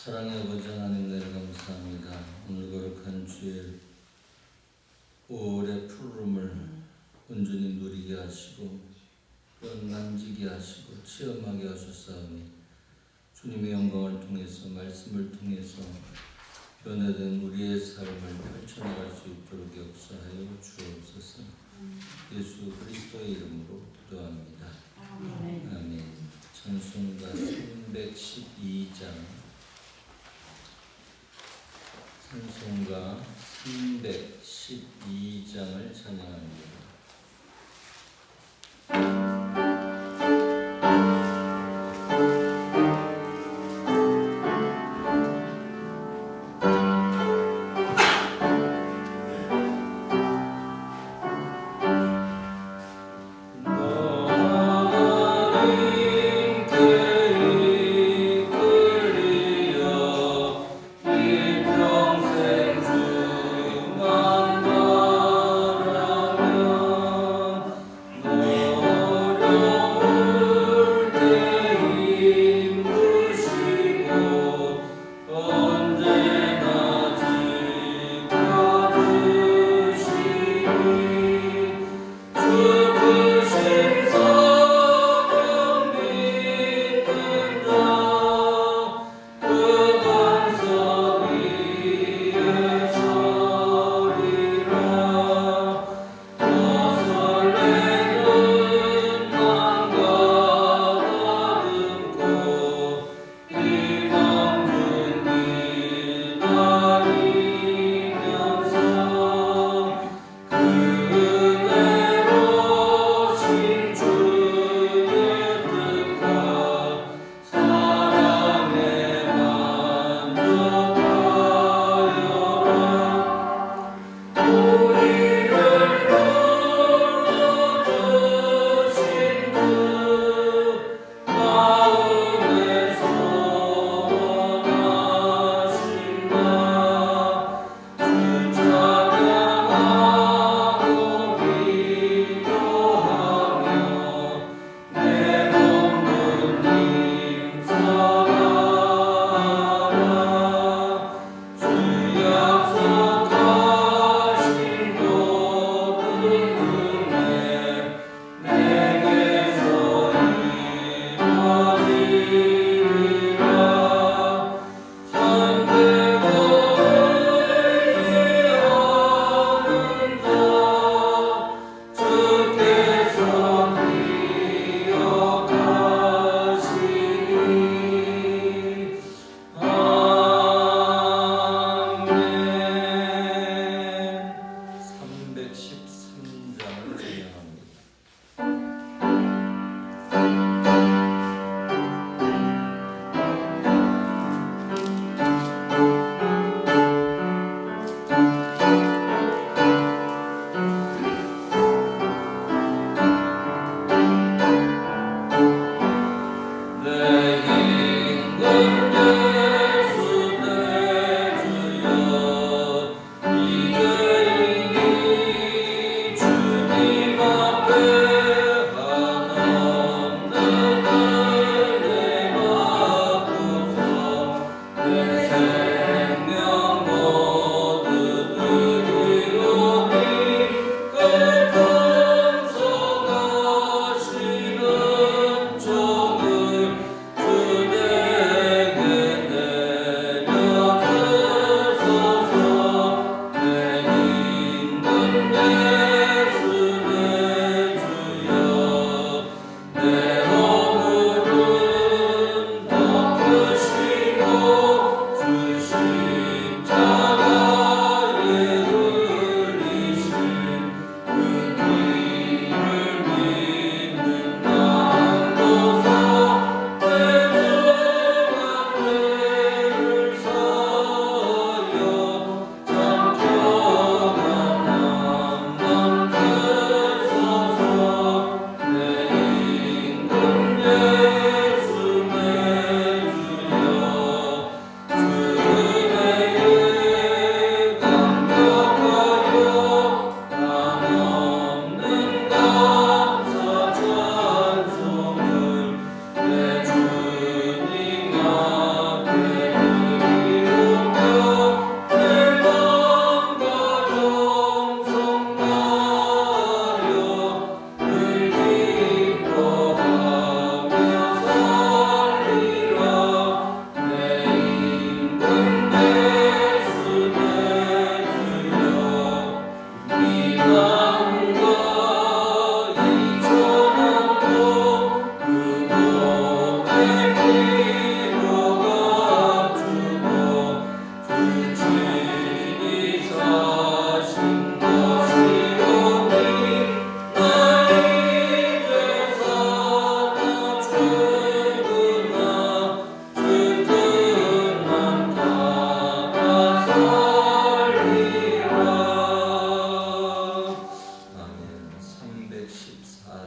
사랑의 아버지 하나님 늘 감사합니다. 오늘 거룩한 주일 5월의 푸름을 온전히 누리게 하시고 또한 만지게 하시고 체험하게 하셨사오니 주님의 영광을 통해서 말씀을 통해서 변화된 우리의 삶을 펼쳐나갈 수 있도록 역사하여 주옵소서. 예수 그리스도의 이름으로 기도합니다. 아멘. 찬송가 312장 찬송가 312장을 찬양합니다. 일평생 주만 바라며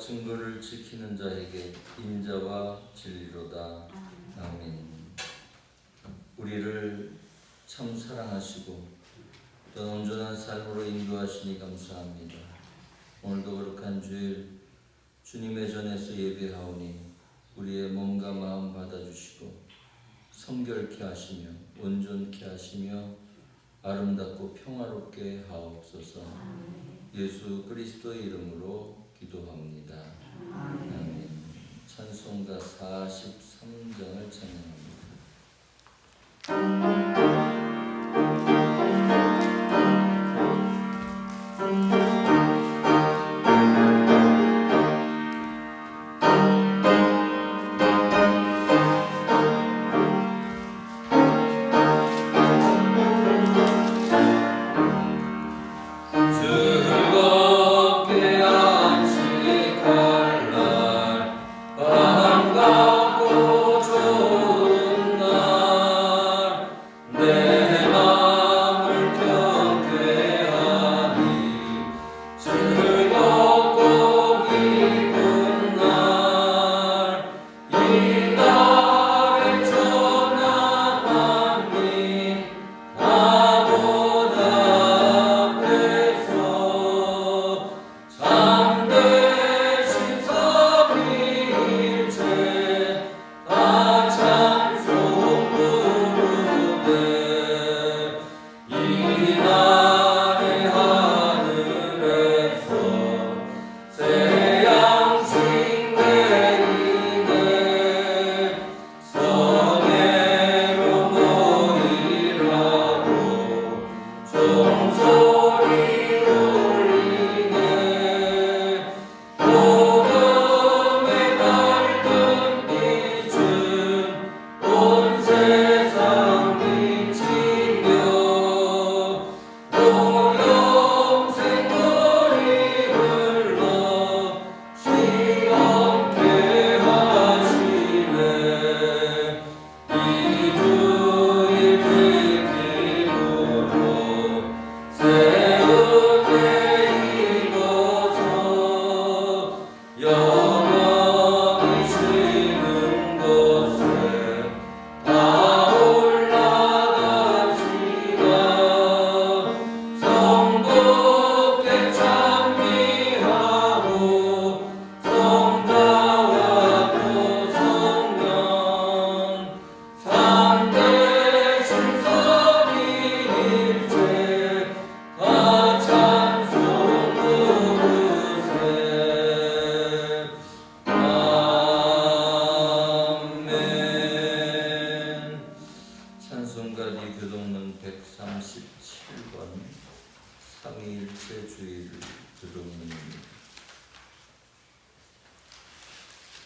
증거를 지키는 자에게 인자와 진리로다. 아멘. 우리를 참 사랑하시고 또 온전한 삶으로 인도하시니 감사합니다. 오늘도 거룩한 주일 주님의 전에서 예배하오니 우리의 몸과 마음 받아주시고 성결케 하시며 온전케 하시며 아름답고 평화롭게 하옵소서. 예수 그리스도의 이름으로 기도합니다. 아멘. 찬송가 43장을 찬양합니다.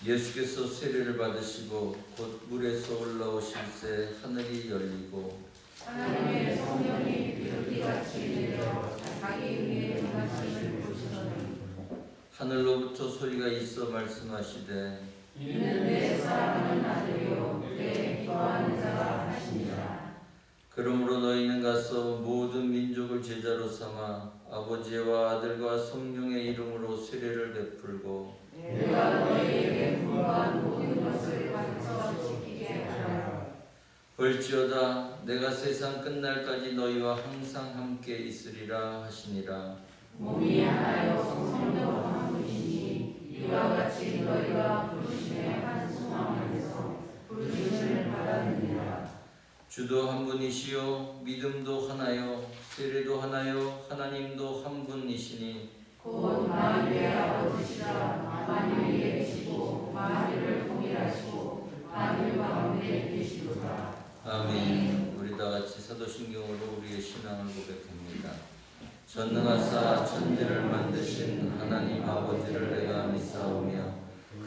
예수께서 세례를 받으시고 곧 물에서 올라오실새 하늘이 열리고 하나님의 성령이 비둘기같이 내려 자기 위에 임하심을 보시더니 하늘로부터 소리가 있어 말씀하시되 이는 내 사랑하는 아들이요 내 기뻐하는 자라 하시니라. 그러므로 너희는 가서 모든 민족을 제자로 삼아 아버지와 아들과 성령의 이름으로 세례를 베풀고 내가 너희에게 분부한 모든 것을 가르쳐 지키게 하라. 볼지어다 내가 세상 끝날까지 너희와 항상 함께 있으리라 하시니라. 몸이 하나요 성령 한 분이니 이와 같이 너희가 부르심의 한 소망 안에서 부르심을 받았느니라. 주도 한 분이시요 믿음도 하나요 세례도 하나요 하나님도 한 분이시니 곧 만유의 아버지시라. 만유 위에 계시고 만유를 통일하시고 만유 가운데 계시도다. 아멘. 우리 다 같이 사도신경으로 우리의 신앙을 고백합니다. 전능하사 천지를 만드신 하나님 아버지를 내가 믿사오며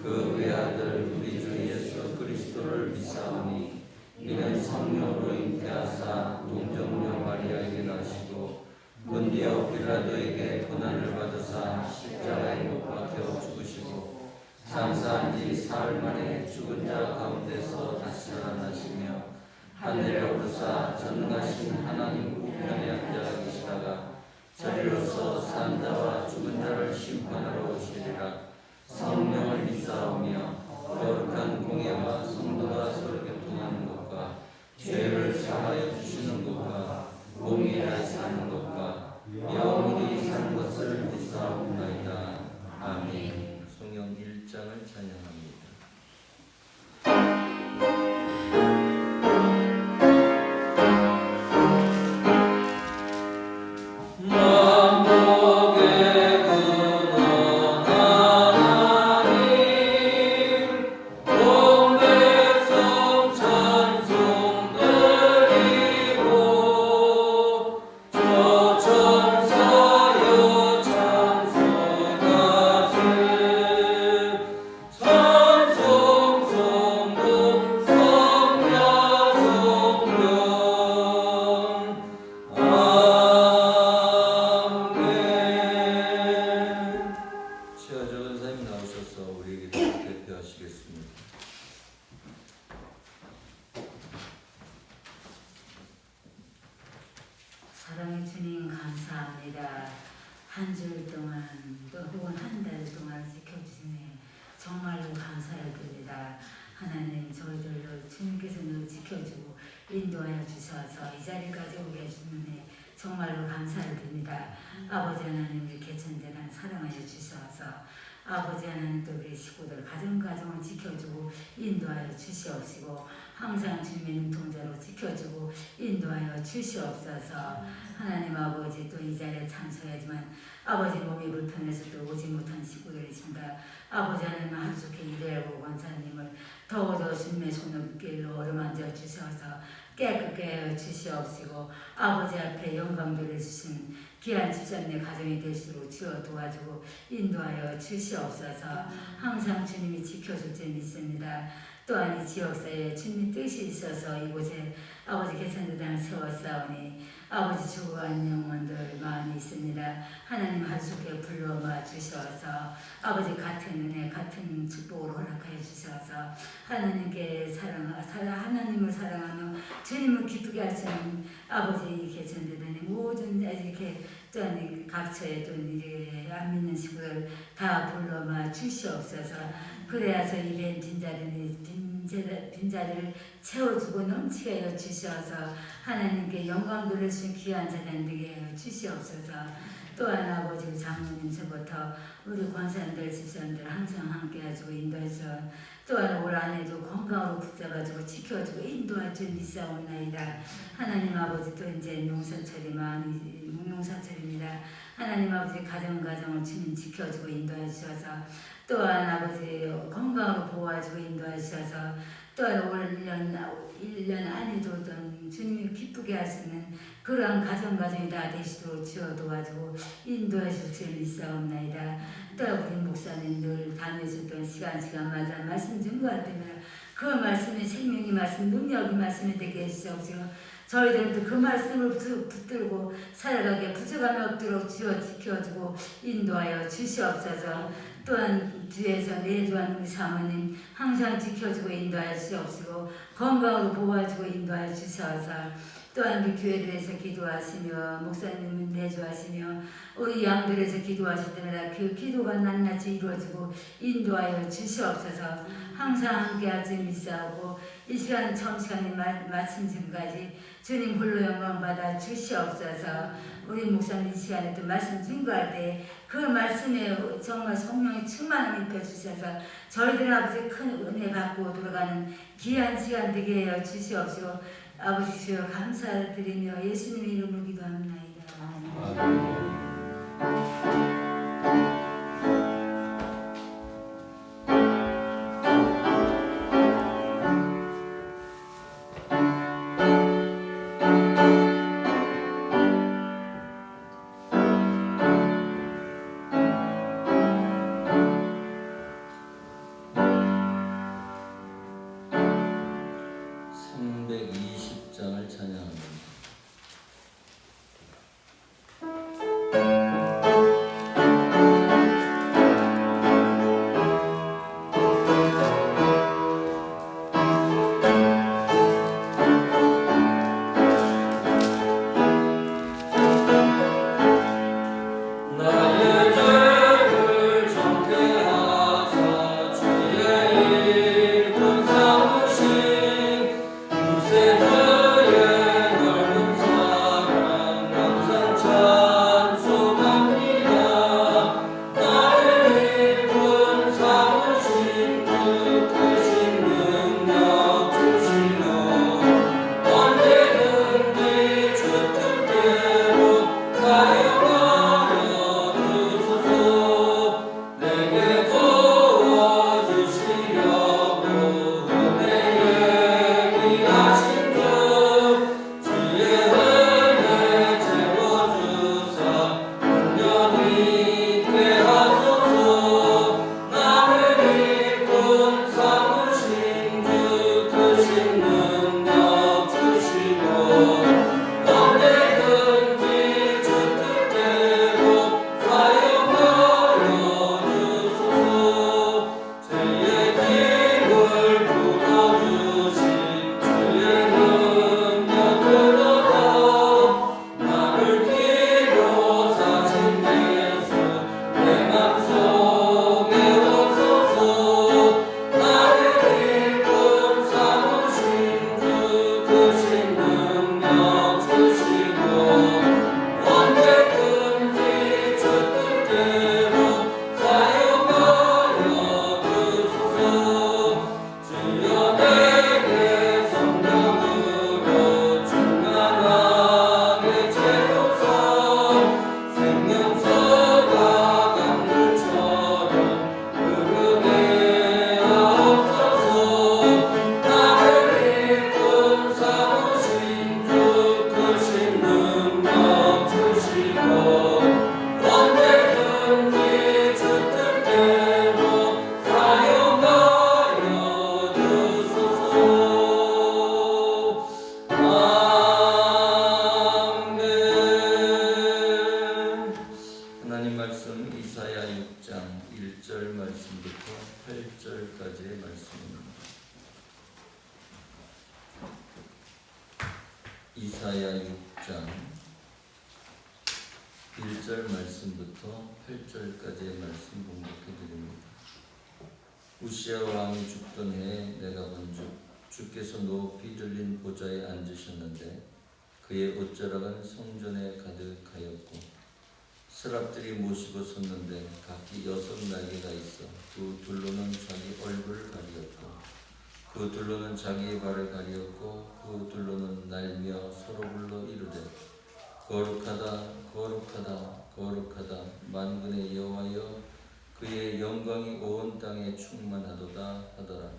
그 외아들 우리 주 예수 그리스도를 믿사오니 이는 성령으로 잉태하사 동정녀 마리아에게 나시고 본디오 빌라도에게 고난을 받으사 십자가에 못 박혀 죽으시고 장사한 지 사흘 만에 죽은 자 가운데서 다시 살아나시며 하늘에 오르사 전능하신 하나님 우편에 앉아 계시다가 저리로서 산 자와 죽은 자를 심판하러 오시리라. 감사합니다. 한 주 동안 또 혹은 한 달 동안 지켜주시네. 정말로 감사를 드립니다. 하나님 저희들도 주님께서 늘 지켜주고 인도하여 주셔서 이 자리까지 오게 해주시네. 정말로 감사를 드립니다. 아버지 하나님 우리 개천재단 사랑하여 주셔서 아버지 하나님 또 우리 식구들 가정을 지켜주고 인도하여 주시옵시고 항상 주님의 눈동자로 지켜주고 인도하여 주시옵소서. 하나님 아버지 또 이 자리에 참석하지만 아버지 몸이 불편해서 또 오지 못한 식구들이 있습니다. 아버지 하나님 하루 좋게 일하고 권사님을 더욱더 주님의 손을 길로 어루만져 주셔서 깨끗게 하여 주시옵시고 아버지 앞에 영광 돌려주신 귀한 집사님의 가정이 될수록 주어 도와주고 인도하여 주시옵소서. 항상 주님이 지켜줄 줄 믿습니다. 또한 이 지역사회에 주님의 뜻이 있어서 이곳에 아버지 개천재단을 세웠사오니 아버지 죽어간 영혼들 마음이 있습니다. 하나님 하루속에 불러와 주셔서 아버지 같은 은혜 같은 축복으로 허락하여 주셔서 하나님께 하나님을 사랑하며 주님을 기쁘게 하시는 아버지 개천재단의 모든 이렇게 또한 각처에 또 이렇게 안 믿는 식구들 다 불러와 주시옵소서. 그래야서 이런 빈자리를 채워주고 넘치게 하여 주셔서 하나님께 영광 돌려주신 귀한 자단 되게 하여 주시옵소서. 또한 아버지 장로님서부터 우리 권사님들 집사님들 항상 함께 해주고 인도해서 또한 올 한해도 건강으로 붙잡아주고 지켜주고 인도할 줄 믿사옵나이다. 하나님 아버지 또 이제 농사철입니다. 하나님 아버지 가정을 주님 지켜주고 인도해 주셔서 또한 아버지 건강으로 보호해주고 인도해 주셔서 또한 올 1년 안에도 주님이 기쁘게 하시는 그러한 가정이 다 되시도록 주어 도와주고 인도해 주실 믿사옵나이다. 또 우리 목사님들 다녀주던 시간마다 말씀 준 것 같으면 그 말씀이 생명이 말씀, 능력이 말씀이 되게 해주시옵시고 저희들도 그 말씀을 붙들고 살아가게 부족함이 없도록 주어 지켜주고 인도하여 주시옵소서. 또한 뒤에서 내주한 우리 사모님 항상 지켜주고 인도하여 주시옵시고 건강으로 보호해주고 인도하여 주셔서 또한 우리 교회들에서 기도하시며 목사님은 내주하시며 우리 양들에서 기도하실 때마다 그 기도가 낱낱이 이루어지고 인도하여 주시옵소서. 항상 함께하지 믿사오고 이 시간 처음 시간이 마침 지금까지 주님 홀로 영광 받아 주시옵소서. 우리 목사님 이 시간에 또 말씀 증거할 때 그 말씀에 정말 성령의 충만함을 입혀주셔서 저희들 아버지 큰 은혜 받고 돌아가는 귀한 시간 되게 하여 주시옵시고 아버지 주여 감사드리며 예수님의 이름으로 기도합나이다. 아멘. 320장을 찬양합니다. 새 이사야 6장 1절 말씀부터 8절까지의 말씀 공독해 드립니다. 우시야 왕이 죽던 해에 내가 본즉 주께서 높이 들린 보좌에 앉으셨는데 그의 옷자락은 성전에 가득하였고 스랍들이 모시고 섰는데 각기 6날개가 있어 그 둘로는 자기 얼굴을 가리었고 그 둘로는 자기의 발을 가리었고 그 둘로는 날며 서로 불러 이르되 거룩하다 거룩하다 거룩하다 만군의 여호와여 그의 영광이 온 땅에 충만하도다 하더라.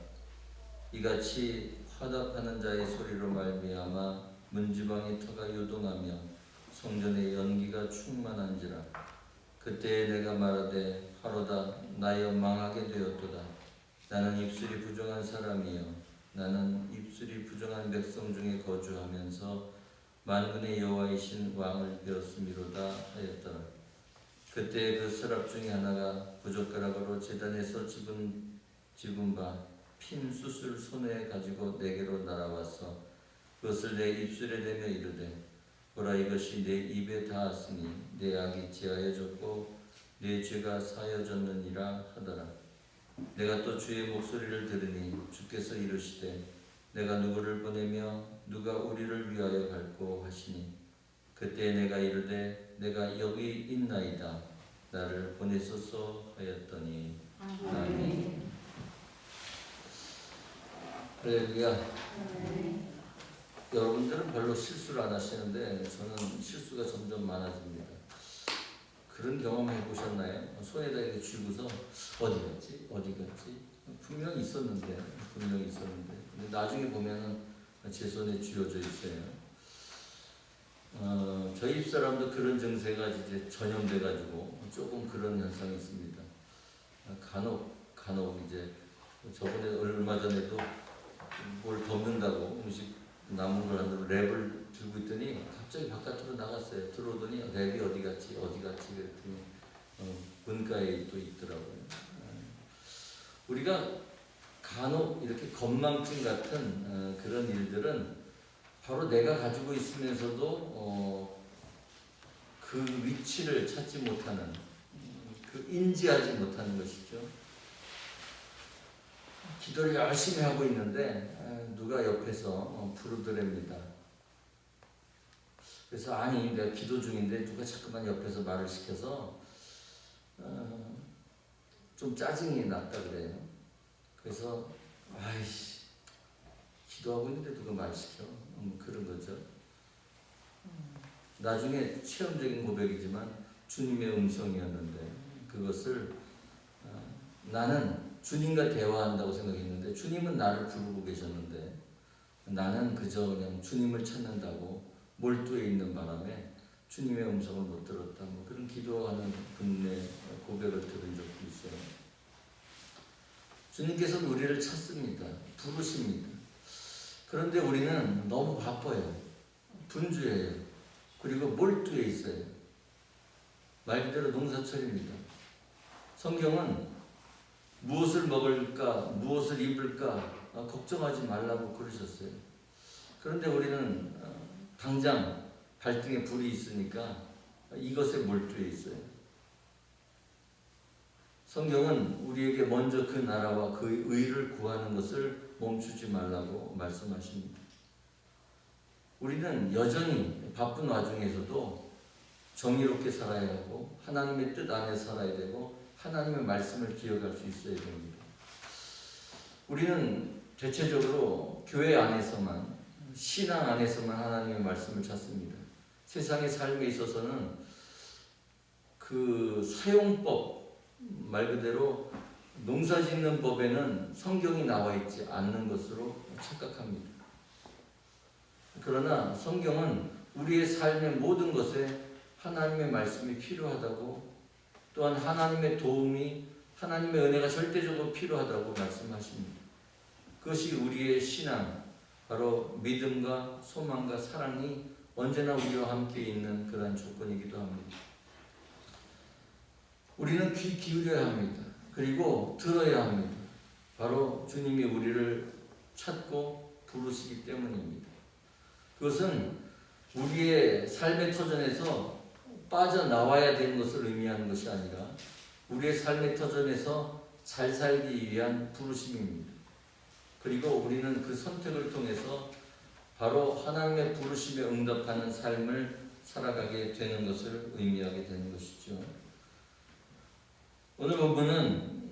이같이 화답하는 자의 소리로 말미암아 문지방의 터가 요동하며 성전의 연기가 충만한지라. 그때에 내가 말하되 하로다 나여 망하게 되었도다. 나는 입술이 부정한 사람이여 나는 입술이 부정한 백성 중에 거주하면서 만군의 여호와이신 왕을 배웠음이로다 하였더라. 그때 그 서랍 중에 하나가 부젓가락으로 제단에서 집은 바 핀 숯을 손에 가지고 내게로 날아와서 그것을 내 입술에 대며 이르되 보라 이것이 내 입에 닿았으니 내 악이 제하여졌고 내 죄가 사여졌느니라 하더라. 내가 또 주의 목소리를 들으니 주께서 이르시되 내가 누구를 보내며 누가 우리를 위하여 갈고 하시니 그때 내가 이르되 내가 여기 있나이다 나를 보내소서 하였더니 아멘. 할렐루야. 여러분들은 별로 실수를 안 하시는데 저는 실수가 점점 많아집니다. 그런 경험 해보셨나요? 손에다 이렇게 쥐고서 어디 갔지? 분명히 있었는데 근데 나중에 보면은 제 손에 쥐어져 있어요. 저희 집사람도 그런 증세가 이제 전염돼가지고 조금 그런 현상이 있습니다. 간혹 이제 저번에 얼마 전에도 뭘 덮는다고 음식 남은 걸 한다고 랩을 들고 있더니 갑자기 바깥으로 나갔어요. 들어오더니 랩이 어디 갔지 그랬더니 문가에 또 있더라고요. 우리가 간혹 이렇게 건망증 같은 그런 일들은 바로 내가 가지고 있으면서도 그 위치를 찾지 못하는 그 인지하지 못하는 것이죠. 기도를 열심히 하고 있는데 누가 옆에서 부르더랍니다. 그래서 아니 내가 기도 중인데 누가 자꾸만 옆에서 말을 시켜서 좀 짜증이 났다 그래요. 그래서 아이씨 기도하고 있는데 누가 말 시켜 그런 거죠. 나중에 체험적인 고백이지만 주님의 음성이었는데 그것을 나는 주님과 대화한다고 생각했는데 주님은 나를 부르고 계셨는데 나는 그저 그냥 주님을 찾는다고 몰두해 있는 바람에 주님의 음성을 못 들었다. 뭐 그런 기도하는 분의 고백을 들은 적도 있어요. 주님께서는 우리를 찾습니다. 부르십니다. 그런데 우리는 너무 바빠요. 분주해요. 그리고 몰두해 있어요. 말 그대로 농사철입니다. 성경은 무엇을 먹을까, 무엇을 입을까 걱정하지 말라고 그러셨어요. 그런데 우리는 당장 발등에 불이 있으니까 이것에 몰두해 있어요. 성경은 우리에게 먼저 그 나라와 그 의를 구하는 것을 멈추지 말라고 말씀하십니다. 우리는 여전히 바쁜 와중에서도 정의롭게 살아야 하고 하나님의 뜻 안에 살아야 되고 하나님의 말씀을 기억할 수 있어야 됩니다. 우리는 대체적으로 교회 안에서만 신앙 안에서만 하나님의 말씀을 찾습니다. 세상의 삶에 있어서는 그 사용법 말 그대로 농사짓는 법에는 성경이 나와 있지 않는 것으로 착각합니다. 그러나 성경은 우리의 삶의 모든 것에 하나님의 말씀이 필요하다고 또한 하나님의 도움이 하나님의 은혜가 절대적으로 필요하다고 말씀하십니다. 그것이 우리의 신앙 바로 믿음과 소망과 사랑이 언제나 우리와 함께 있는 그러한 조건이기도 합니다. 우리는 귀 기울여야 합니다. 그리고 들어야 합니다. 바로 주님이 우리를 찾고 부르시기 때문입니다. 그것은 우리의 삶의 터전에서 빠져나와야 되는 것을 의미하는 것이 아니라 우리의 삶의 터전에서 잘 살기 위한 부르심입니다. 그리고 우리는 그 선택을 통해서 바로 하나님의 부르심에 응답하는 삶을 살아가게 되는 것을 의미하게 되는 것이죠. 오늘 본문은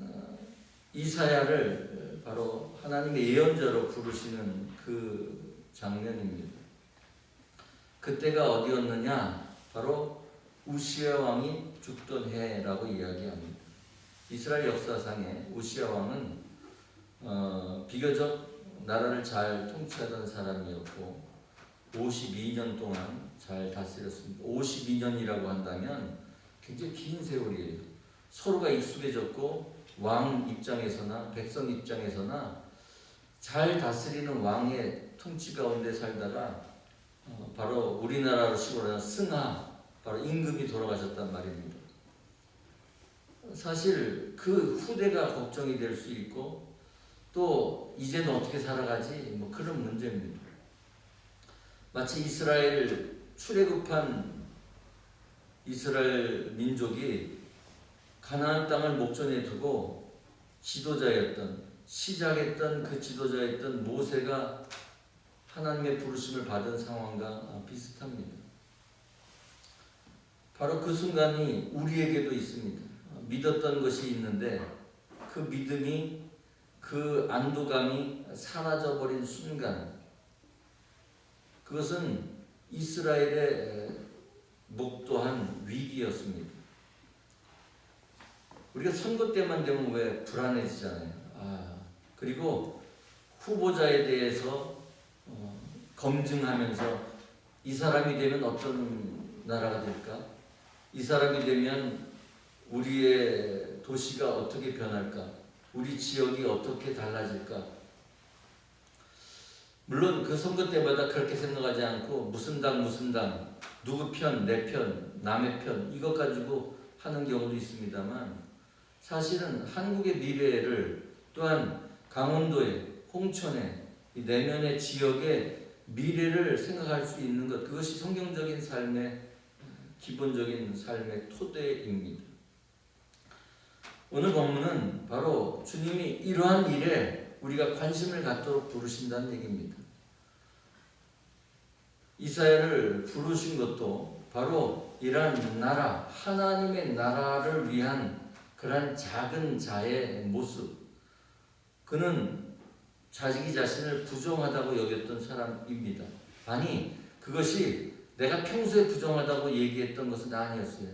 이사야를 바로 하나님의 예언자로 부르시는 그 장면입니다. 그때가 어디였느냐? 바로 우시야 왕이 죽던 해라고 이야기합니다. 이스라엘 역사상에 우시야 왕은 비교적 나라를 잘 통치하던 사람이었고 52년 동안 잘 다스렸습니다. 52년이라고 한다면 굉장히 긴 세월이에요. 서로가 익숙해졌고 왕 입장에서나 백성 입장에서나 잘 다스리는 왕의 통치 가운데 살다가 바로 우리나라로 식으로 승하, 바로 임금이 돌아가셨단 말입니다. 사실 그 후대가 걱정이 될 수 있고 또 이제는 어떻게 살아가지? 뭐 그런 문제입니다. 마치 이스라엘 출애굽한 이스라엘 민족이 가나안 땅을 목전에 두고 시작했던 그 지도자였던 모세가 하나님의 부르심을 받은 상황과 비슷합니다. 바로 그 순간이 우리에게도 있습니다. 믿었던 것이 있는데 그 믿음이, 그 안도감이 사라져버린 순간, 그것은 이스라엘의 목도한 위기였습니다. 우리가 선거 때만 되면 왜 불안해지잖아요. 그리고 후보자에 대해서 검증하면서 이 사람이 되면 어떤 나라가 될까? 이 사람이 되면 우리의 도시가 어떻게 변할까? 우리 지역이 어떻게 달라질까? 물론 그 선거 때마다 그렇게 생각하지 않고 무슨 당, 누구 편, 내 편, 남의 편 이것 가지고 하는 경우도 있습니다만 사실은 한국의 미래를 또한 강원도의 홍천의 이 내면의 지역의 미래를 생각할 수 있는 것, 그것이 성경적인 삶의 기본적인 삶의 토대입니다. 오늘 본문은 바로 주님이 이러한 일에 우리가 관심을 갖도록 부르신다는 얘기입니다. 이사야를 부르신 것도 바로 이러한 나라, 하나님의 나라를 위한 그러한 작은 자의 모습, 그는 자기 자신을 부정하다고 여겼던 사람입니다. 아니, 그것이 내가 평소에 부정하다고 얘기했던 것은 아니었어요.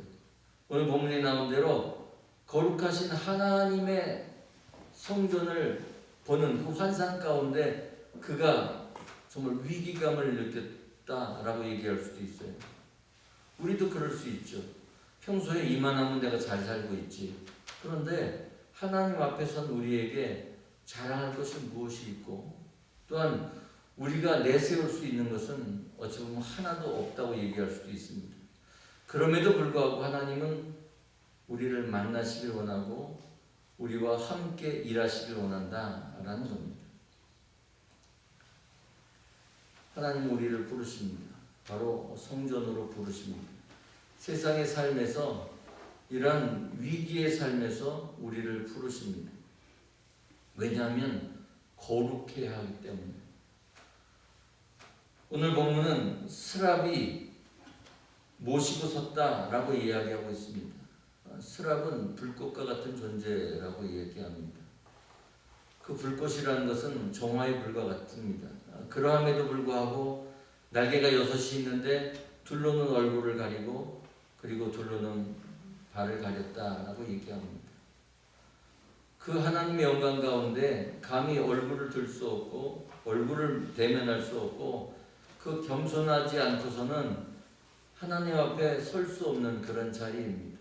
오늘 본문에 나온 대로 거룩하신 하나님의 성전을 보는 그 환상 가운데 그가 정말 위기감을 느꼈다라고 얘기할 수도 있어요. 우리도 그럴 수 있죠. 평소에 이만하면 내가 잘 살고 있지. 그런데 하나님 앞에 선 우리에게 자랑할 것이 무엇이 있고 또한 우리가 내세울 수 있는 것은 어찌 보면 하나도 없다고 얘기할 수도 있습니다. 그럼에도 불구하고 하나님은 우리를 만나시길 원하고 우리와 함께 일하시길 원한다라는 겁니다. 하나님은 우리를 부르십니다. 바로 성전으로 부르십니다. 세상의 삶에서 이러한 위기의 삶에서 우리를 부르십니다. 왜냐하면 거룩해야 하기 때문에. 오늘 본문은 스랍이 모시고 섰다라고 이야기하고 있습니다. 스랍은 불꽃과 같은 존재라고 얘기합니다. 그 불꽃이라는 것은 정화의 불과 같습니다. 그러함에도 불구하고 날개가 6이 있는데 둘로는 얼굴을 가리고 그리고 둘로는 발을 가렸다라고 얘기합니다. 그 하나님의 영광 가운데 감히 얼굴을 들 수 없고 얼굴을 대면할 수 없고 그 겸손하지 않고서는 하나님 앞에 설 수 없는 그런 자리입니다.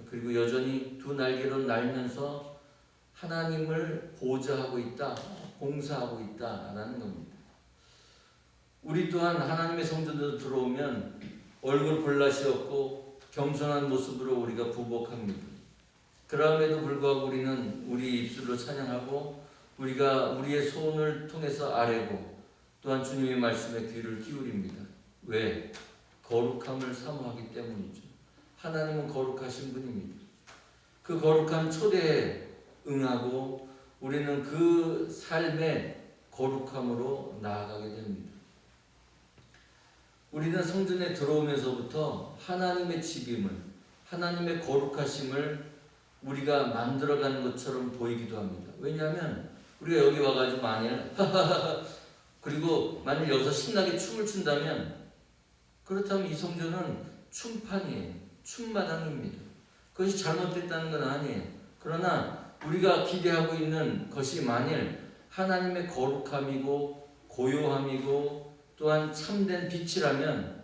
그리고 여전히 두 날개로 날면서 하나님을 보좌하고 있다, 봉사하고 있다라는 겁니다. 우리 또한 하나님의 성전으로 들어오면 얼굴 볼 낯이 없고 겸손한 모습으로 우리가 부복합니다. 그럼에도 불구하고 우리는 우리 입술로 찬양하고 우리가 우리의 손을 통해서 아뢰고 또한 주님의 말씀에 귀를 기울입니다. 왜? 거룩함을 사모하기 때문이죠. 하나님은 거룩하신 분입니다. 그 거룩한 초대에 응하고 우리는 그 삶의 거룩함으로 나아가게 됩니다. 우리는 성전에 들어오면서부터 하나님의 집임을, 하나님의 거룩하심을 우리가 만들어가는 것처럼 보이기도 합니다. 왜냐하면 우리가 여기 와가지고 만일 그리고 만일 여기서 신나게 춤을 춘다면, 그렇다면 이 성전은 춤판이에요. 춤마당입니다. 그것이 잘못됐다는 건 아니에요. 그러나 우리가 기대하고 있는 것이 만일 하나님의 거룩함이고 고요함이고 또한 참된 빛이라면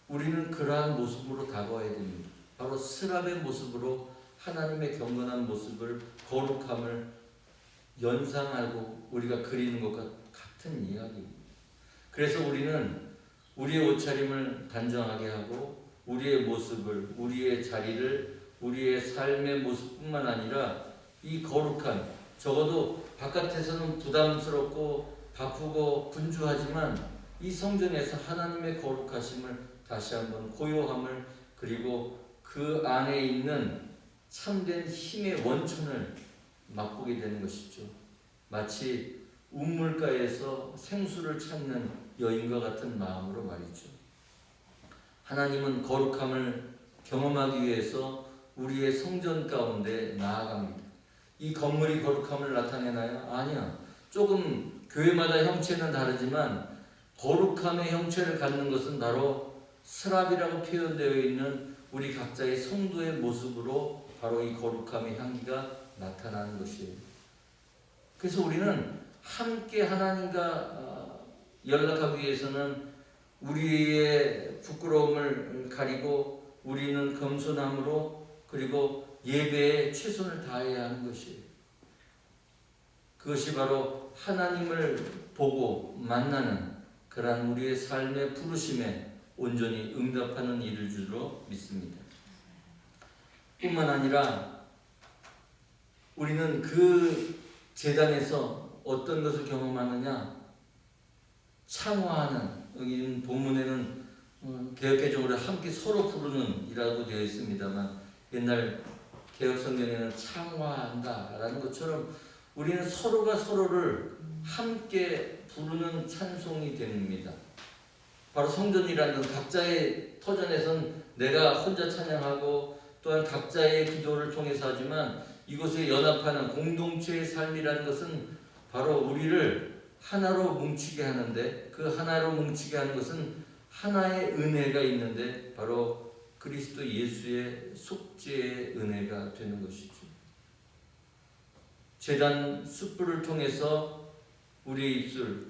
우리는 그러한 모습으로 다가와야 됩니다. 바로 스랍의 모습으로 하나님의 경건한 모습을, 거룩함을 연상하고 우리가 그리는 것과 같은 이야기입니다. 그래서 우리는 우리의 옷차림을 단정하게 하고 우리의 모습을, 우리의 자리를, 우리의 삶의 모습뿐만 아니라 이 거룩한, 적어도 바깥에서는 부담스럽고 바쁘고 분주하지만 이 성전에서 하나님의 거룩하심을 다시 한번, 고요함을, 그리고 그 안에 있는 참된 힘의 원천을 맛보게 되는 것이죠. 마치 우물가에서 생수를 찾는 여인과 같은 마음으로 말이죠. 하나님은 거룩함을 경험하기 위해서 우리의 성전 가운데 나아갑니다. 이 건물이 거룩함을 나타내나요? 아니요. 조금 교회마다 형체는 다르지만 거룩함의 형체를 갖는 것은 바로 스랍이라고 표현되어 있는 우리 각자의 성도의 모습으로 바로 이 거룩함의 향기가 나타나는 것이에요. 그래서 우리는 함께 하나님과 연락하기 위해서는 우리의 부끄러움을 가리고 우리는 겸손함으로 그리고 예배에 최선을 다해야 하는 것이에요. 그것이 바로 하나님을 보고 만나는 그러한 우리의 삶의 부르심에 온전히 응답하는 일일 줄로 믿습니다. 뿐만 아니라 우리는 그 제단에서 어떤 것을 경험하느냐, 창화하는, 여기 본문에는 개역개정으로 함께 서로 부르는 이라고 되어 있습니다만 옛날 개역성경에는 창화한다 라는 것처럼 우리는 서로가 서로를 함께 부르는 찬송이 됩니다. 바로 성전이라는 각자의 터전에선 내가 혼자 찬양하고 또한 각자의 기도를 통해서 하지만 이곳에 연합하는 공동체의 삶이라는 것은 바로 우리를 하나로 뭉치게 하는데, 그 하나로 뭉치게 하는 것은 하나의 은혜가 있는데 바로 그리스도 예수의 속죄의 은혜가 되는 것이죠. 제단 숯불을 통해서 우리의 입술,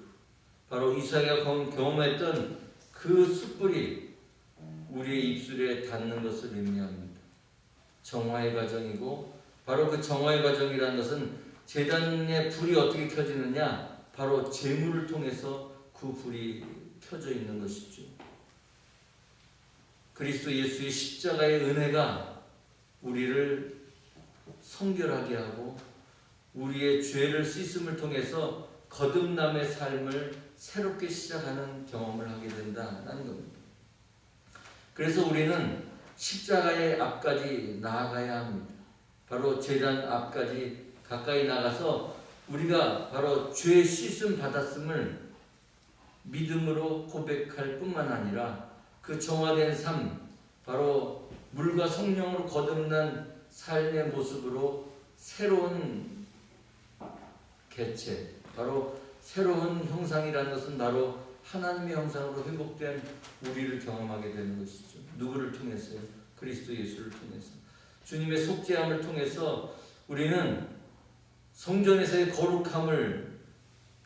바로 이사야가 경험했던 그 숯불이 우리의 입술에 닿는 것을 의미합니다. 정화의 과정이고, 바로 그 정화의 과정이라는 것은 제단의 불이 어떻게 켜지느냐, 바로 제물을 통해서 그 불이 켜져 있는 것이죠. 그리스도 예수의 십자가의 은혜가 우리를 성결하게 하고 우리의 죄를 씻음을 통해서 거듭남의 삶을 새롭게 시작하는 경험을 하게 된다는 겁니다. 그래서 우리는 십자가의 앞까지 나아가야 합니다. 바로 제단 앞까지 가까이 나가서 우리가 바로 죄 씻음 받았음을 믿음으로 고백할 뿐만 아니라 그 정화된 삶, 바로 물과 성령으로 거듭난 삶의 모습으로 새로운 개체, 바로 새로운 형상이라는 것은 바로 하나님의 형상으로 회복된 우리를 경험하게 되는 것이죠. 누구를 통해서요? 그리스도 예수를 통해서. 주님의 속죄함을 통해서 우리는 성전에서의 거룩함을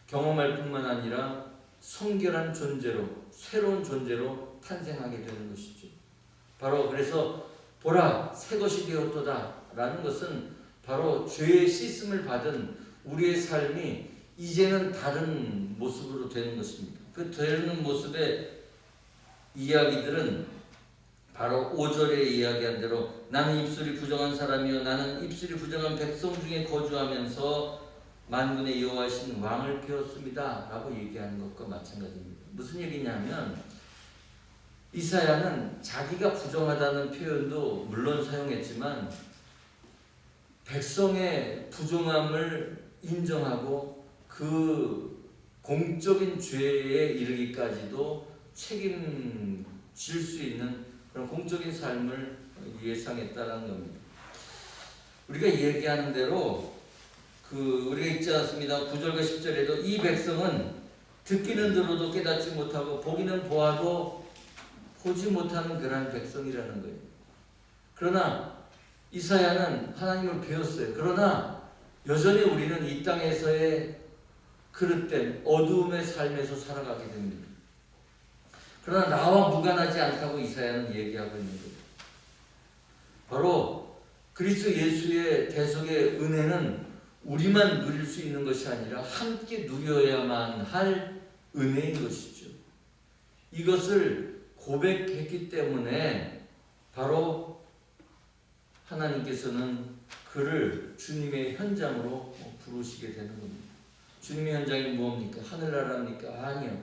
경험할 뿐만 아니라 성결한 존재로, 새로운 존재로 탄생하게 되는 것이죠. 바로 그래서 보라 새 것이 되었도다 라는 것은 바로 죄의 씻음을 받은 우리의 삶이 이제는 다른 모습으로 되는 것입니다. 그 되는 모습의 이야기들은 바로 5절에 이야기한 대로 나는 입술이 부정한 사람이요 나는 입술이 부정한 백성 중에 거주하면서 만군의 여호와신 왕을 배웠습니다 라고 얘기하는 것과 마찬가지입니다. 무슨 얘기냐면 이사야는 자기가 부정하다는 표현도 물론 사용했지만 백성의 부정함을 인정하고 그 공적인 죄에 이르기까지도 책임질 수 있는 그런 공적인 삶을 예상했다는 겁니다. 우리가 얘기하는 대로 우리가 읽지 않습니다. 9절과 10절에도 이 백성은 듣기는 들어도 깨닫지 못하고 보기는 보아도 보지 못하는 그러한 백성이라는 거예요. 그러나 이사야는 하나님을 배웠어요. 그러나 여전히 우리는 이 땅에서의 그릇된 어두움의 삶에서 살아가게 됩니다. 그러나 나와 무관하지 않다고 이사야는 얘기하고 있는 거예요. 바로 그리스도 예수의 대속의 은혜는 우리만 누릴 수 있는 것이 아니라 함께 누려야만 할 은혜인 것이죠. 이것을 고백했기 때문에 바로 하나님께서는 그를 주님의 현장으로 부르시게 되는 겁니다. 주님의 현장이 뭡니까? 하늘나라입니까? 아니요.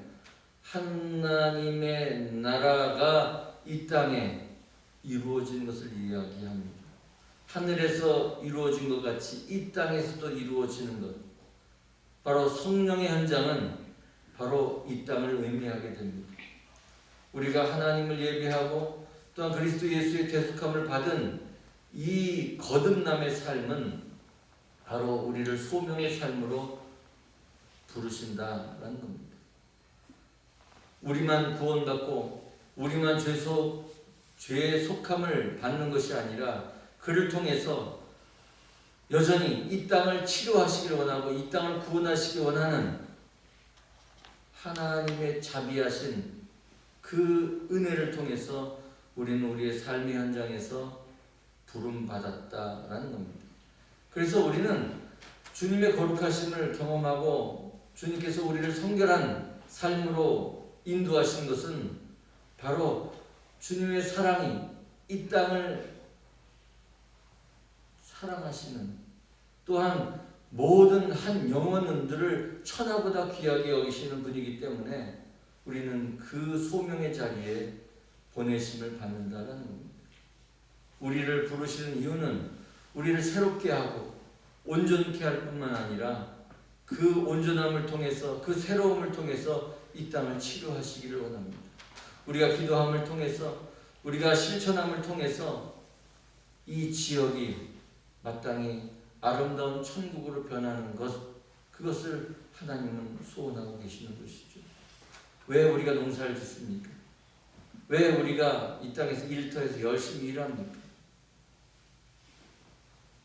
하나님의 나라가 이 땅에 이루어진 것을 이야기합니다. 하늘에서 이루어진 것 같이 이 땅에서도 이루어지는 것. 바로 성령의 현장은 바로 이 땅을 의미하게 됩니다. 우리가 하나님을 예배하고 또한 그리스도 예수의 대속함을 받은 이 거듭남의 삶은 바로 우리를 소명의 삶으로 부르신다라는 겁니다. 우리만 구원받고 우리만 죄의 속함을 받는 것이 아니라 그를 통해서 여전히 이 땅을 치료하시길 원하고 이 땅을 구원하시기 원하는 하나님의 자비하신 그 은혜를 통해서 우리는 우리의 삶의 현장에서 부름받았다라는 겁니다. 그래서 우리는 주님의 거룩하심을 경험하고 주님께서 우리를 성결한 삶으로 인도하신 것은 바로 주님의 사랑이 이 땅을 사랑하시는, 또한 모든 한 영혼들을 천하보다 귀하게 여기시는 분이기 때문에 우리는 그 소명의 자리에 보내심을 받는다는 겁니다. 우리를 부르시는 이유는 우리를 새롭게 하고 온전케 할 뿐만 아니라 그 온전함을 통해서, 그 새로움을 통해서 이 땅을 치료하시기를 원합니다. 우리가 기도함을 통해서, 우리가 실천함을 통해서 이 지역이 마땅히 아름다운 천국으로 변하는 것, 그것을 하나님은 소원하고 계시는 것이죠. 왜 우리가 농사를 짓습니까? 왜 우리가 이 땅에서 일터에서 열심히 일합니까?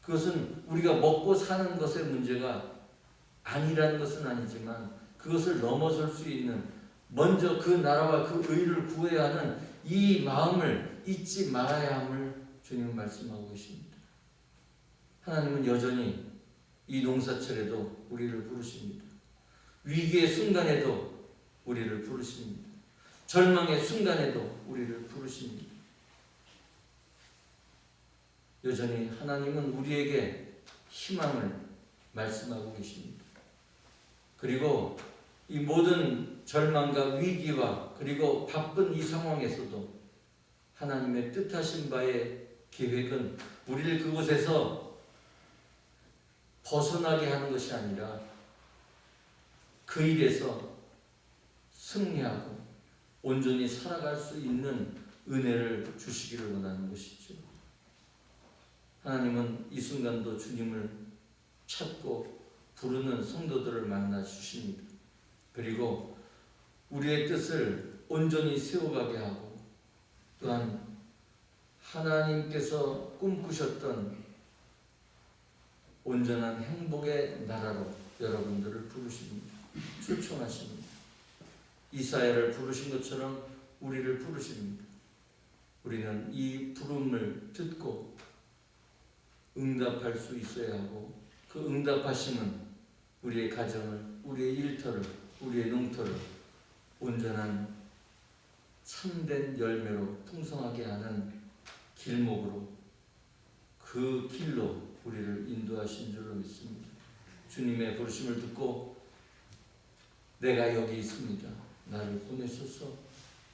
그것은 우리가 먹고 사는 것의 문제가 아니라는 것은 아니지만 그것을 넘어설 수 있는, 먼저 그 나라와 그 의를 구해야 하는 이 마음을 잊지 말아야 함을 주님은 말씀하고 계십니다. 하나님은 여전히 이 농사철에도 우리를 부르십니다. 위기의 순간에도 우리를 부르십니다. 절망의 순간에도 우리를 부르십니다. 여전히 하나님은 우리에게 희망을 말씀하고 계십니다. 그리고 이 모든 절망과 위기와 그리고 바쁜 이 상황에서도 하나님의 뜻하신 바의 계획은 우리를 그곳에서 벗어나게 하는 것이 아니라 그 일에서 승리하고 온전히 살아갈 수 있는 은혜를 주시기를 원하는 것이죠. 하나님은 이 순간도 주님을 찾고 부르는 성도들을 만나 주십니다. 그리고 우리의 뜻을 온전히 세워가게 하고 또한 하나님께서 꿈꾸셨던 온전한 행복의 나라로 여러분들을 부르십니다. 초청하십니다. 이사야를 부르신 것처럼 우리를 부르십니다. 우리는 이 부름을 듣고 응답할 수 있어야 하고 그 응답하심은 우리의 가정을, 우리의 일터를, 우리의 농토를 온전한 참된 열매로 풍성하게 하는 길목으로, 그 길로 우리를 인도하신 줄로 믿습니다. 주님의 부르심을 듣고 내가 여기 있습니다. 나를 보내소서,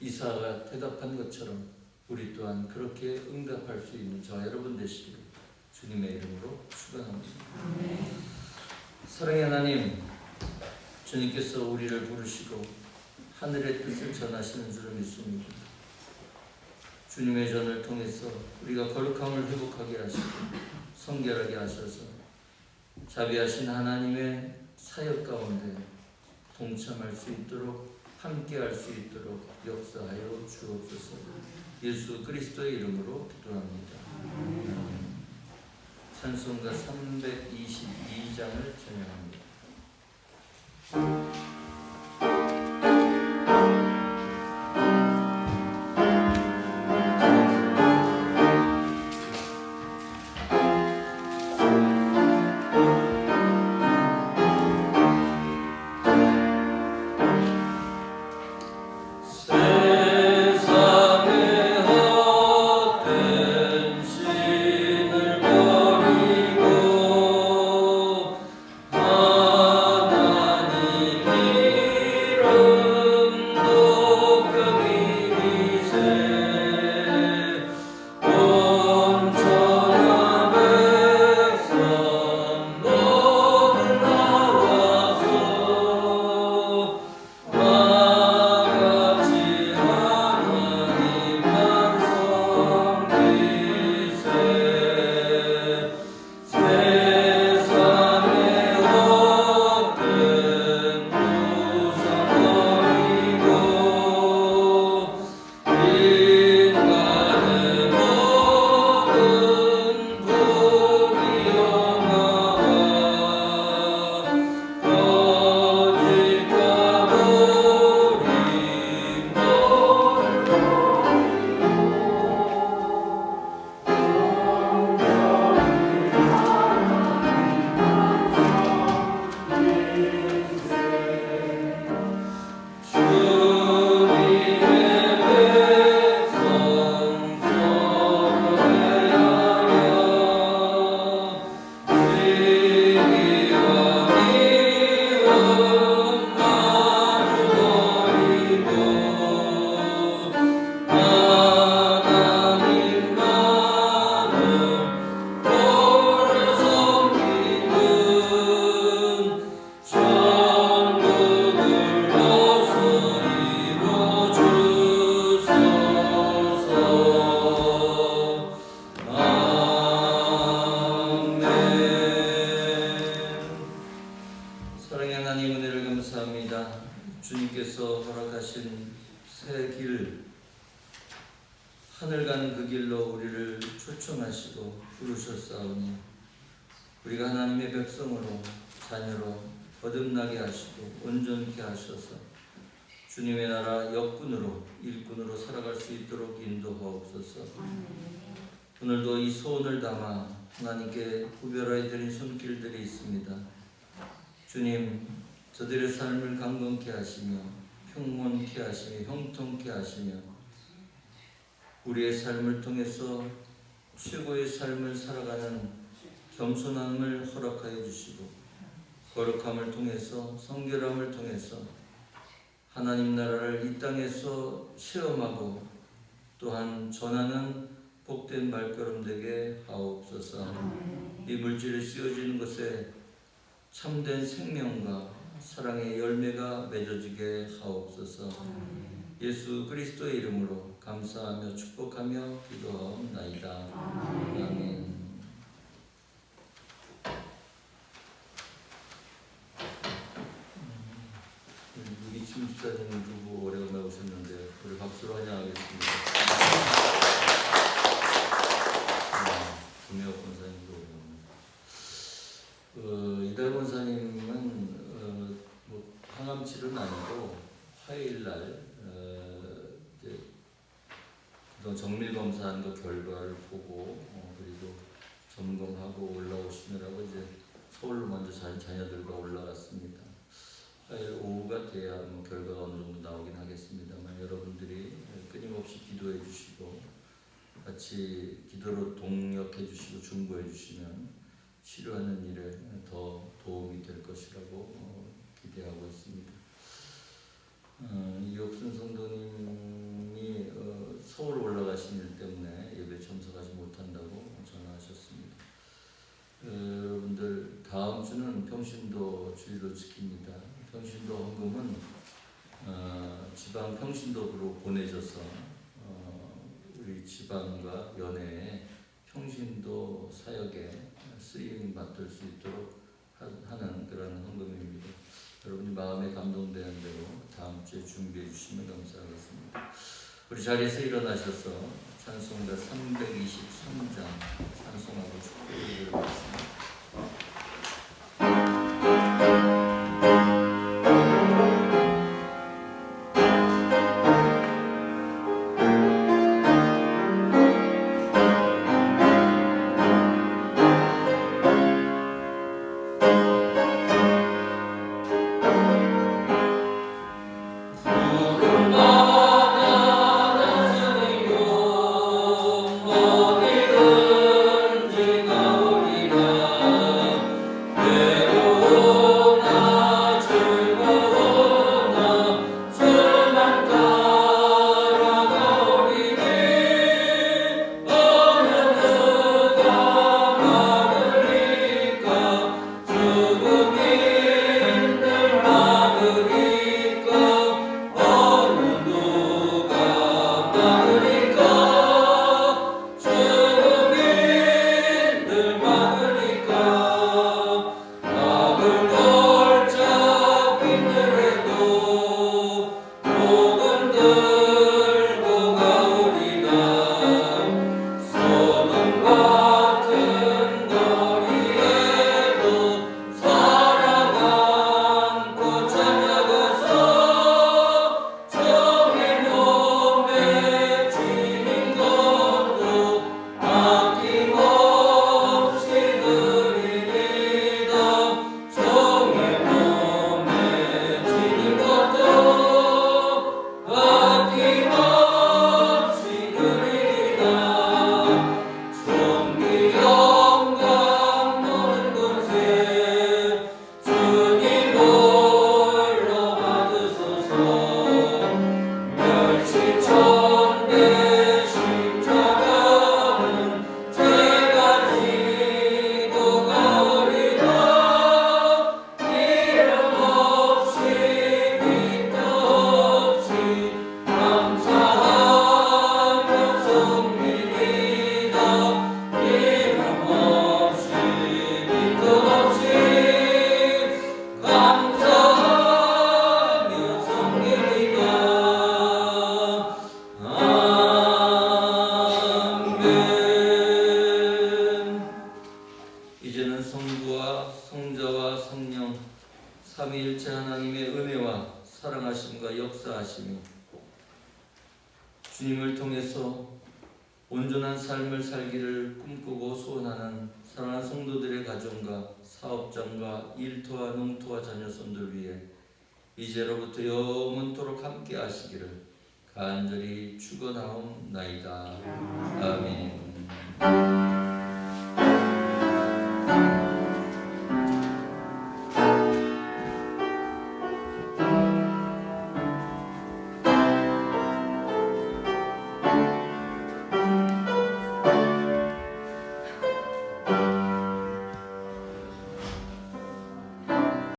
이사가 대답한 것처럼 우리 또한 그렇게 응답할 수 있는 저와 여러분 되시기를 주님의 이름으로 축원합니다. 사랑의 하나님, 주님께서 우리를 부르시고 하늘의 뜻을 전하시는 줄을 믿습니다. 주님의 전을 통해서 우리가 거룩함을 회복하게 하시고 성결하게 하셔서 자비하신 하나님의 사역 가운데 동참할 수 있도록 함께할 수 있도록 역사하여 주옵소서. 예수 그리스도의 이름으로 기도합니다. 찬송가 322장을 찬양합니다. 주님께서 허락하신 새 길, 하늘 가는 그 길로 우리를 초청하시고 부르셨사오니 우리가 하나님의 백성으로 자녀로 거듭나게 하시고 온전케 하셔서 주님의 나라 역군으로 일꾼으로 살아갈 수 있도록 인도하옵소서. 오늘도 이 소원을 담아 하나님께 구별하여 드린 손길들이 있습니다. 주님, 저들의 삶을 강건케 하시며 평온케 하시며 형통케 하시며 우리의 삶을 통해서 최고의 삶을 살아가는 겸손함을 허락하여 주시고 거룩함을 통해서 성결함을 통해서 하나님 나라를 이 땅에서 체험하고 또한 전하는 복된 발걸음 되게 하옵소서. 이 물질이 쓰여지는 것에 참된 생명과 사랑의 열매가 맺어지게 하옵소서. 예수 그리스도의 이름으로 감사하며 축복하며 기도하옵나이다. 아멘. 이kim 집사님 부부 오래간만에 오셨는데 우리 박수로 환영하겠습니다. 김혜옥 권사님도 오래간만에. 이달 권사님은 항암 치료는 아니고 화요일 날 정밀 검사한 거 결과를 보고 그리고 점검하고 올라오시느라고 이제 서울로 먼저 자녀들과 올라갔습니다. 화요일 오후가 돼야 결과가 어느 정도 나오긴 하겠습니다만 여러분들이 끊임없이 기도해 주시고 같이 기도로 동역해 주시고 중보해 주시면 치료하는 일에 더 도움이 될 것이라고 기대하고 있습니다. 이옥순 성도님 주일로 지킵니다. 평신도 헌금은 지방 평신도부로 보내줘서 우리 지방과 연회에 평신도 사역에 쓰임 맡을 수 있도록 하는 그런 헌금입니다. 여러분이 마음에 감동되는 대로 다음 주에 준비해 주시면 감사하겠습니다. 우리 자리에서 일어나셔서 찬송가 323장 찬송하고 축복을 드리겠습니다. 삼위일체 하나님의 은혜와 사랑하심과 역사하심이 주님을 통해서 온전한 삶을 살기를 꿈꾸고 소원하는 사랑하는 성도들의 가정과 사업장과 일터와 농토와 자녀손들 위해 이제로부터 영원토록 함께 하시기를 간절히 축원하옵나이다. 아멘.